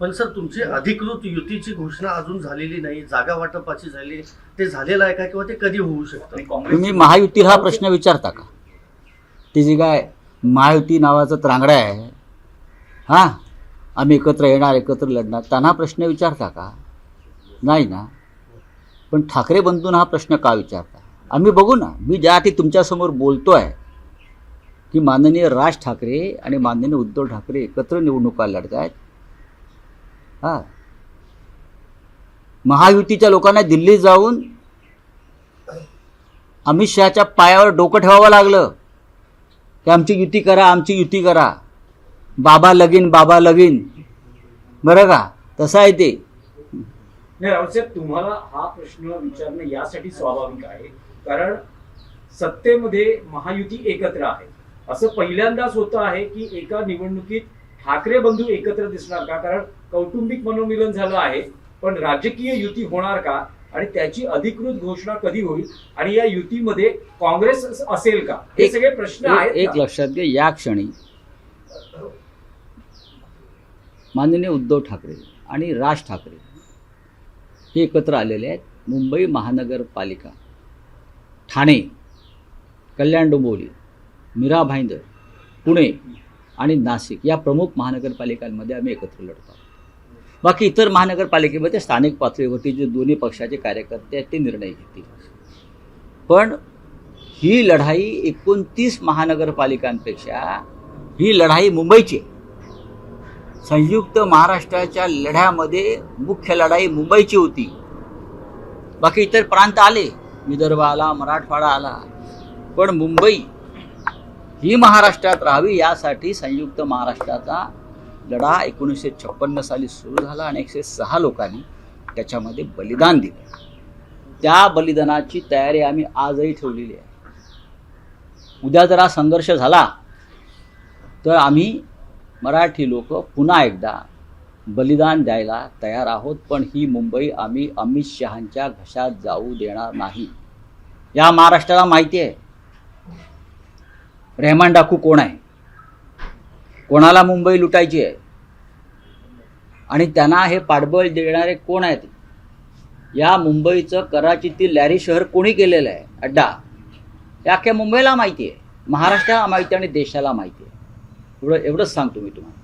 पण सर तुमची अधिकृत युतीची घोषणा अजून झालेली नाही, जागा वाटपाची झाली, ते झालेलं आहे का किंवा ते कधी होऊ शकतं? तुम्ही महायुतीला हा प्रश्न विचारता का? ती जी काय महायुती नावाचं त्रांगडं आहे, हां आम्ही एकत्र येणार एकत्र लढणार, त्यांना प्रश्न विचारता का? नाही ना. पण ठाकरे बंधूंना हा प्रश्न का विचारता? आम्ही बघू ना. मी ज्यासाठी तुमच्यासमोर बोलतो आहे की माननीय राज ठाकरे आणि माननीय उद्धव ठाकरे एकत्र निवडणुका लढत आहेत. हां महायुतीच्या लोकांना दिल्लीत जाऊन अमित शहाच्या पायावर डोकं ठेवावं लागलं की आमची युती करा, आमची युती करा. बाबा लगीन, बाबा लगीन. बरं का? तसं आहे ते. नाही राहुल साहेब, तुम्हाला हा प्रश्न विचारणं यासाठी स्वाभाविक आहे कारण सत्तेमध्ये महायुती एकत्र आहे. असं पहिल्यांदाच होतं आहे की एका निवडणुकीत ठाकरे बंधू एकत्र दिसणार का? कारण कौटुंबिक मनोमिलन झालं आहे, पण राजकीय युती होणार का आणि त्याची अधिकृत घोषणा कधी होईल आणि या युतीमध्ये काँग्रेस असेल का? हे सगळे प्रश्न आहेत. एक लक्षात घ्या, या क्षणी माननीय उद्धव ठाकरे आणि राज ठाकरे हे एकत्र आलेले आहेत. मुंबई महानगरपालिका, ठाणे, कल्याण डोंबिवली, मीरा भाईंदर, पुणे आणि नाशिक या प्रमुख महानगरपालिकांमध्ये आम्ही एकत्र लढतो. बाकी इतर महानगरपालिकेमध्ये स्थानिक पातळीवरती जे दोन्ही पक्षाचे कार्यकर्ते आहेत ते निर्णय घेतील. पण ही लढाई 29 महानगरपालिकांपेक्षा ही लढाई मुंबईची आहे. संयुक्त महाराष्ट्राच्या लढ्यामध्ये मुख्य लढाई मुंबईची होती. बाकी इतर प्रांत आले, विदर्भ आला, मराठवाडा आला, पण मुंबई ही महाराष्ट्रात राहावी यासाठी संयुक्त महाराष्ट्राचा लढा 1956 साली सुरू झाला आणि 106 लोकांनी त्याच्यामध्ये बलिदान दिलं. त्या बलिदानाची तयारी आम्ही आजही ठेवलेली आहे. उद्या जर हा संघर्ष झाला तर आम्ही मराठी लोक पुन्हा एकदा बलिदान द्यायला तयार आहोत. पण ही मुंबई आम्ही अमित शहांच्या घशात जाऊ देणार नाही. या महाराष्ट्राला माहिती आहे रेहमान डाकू कोण आहे, कोणाला मुंबई लुटायची आहे आणि त्यांना हे पाठबळ देणारे कोण आहेत. या मुंबईचं कराचीतील लॅरी शहर कोणी केलेलं आहे अड्डा, हे अख्ख्या मुंबईला माहिती आहे, महाराष्ट्राला माहिती आहे आणि देशाला माहिती आहे. एवढंच सांगतो मी तुम्हाला.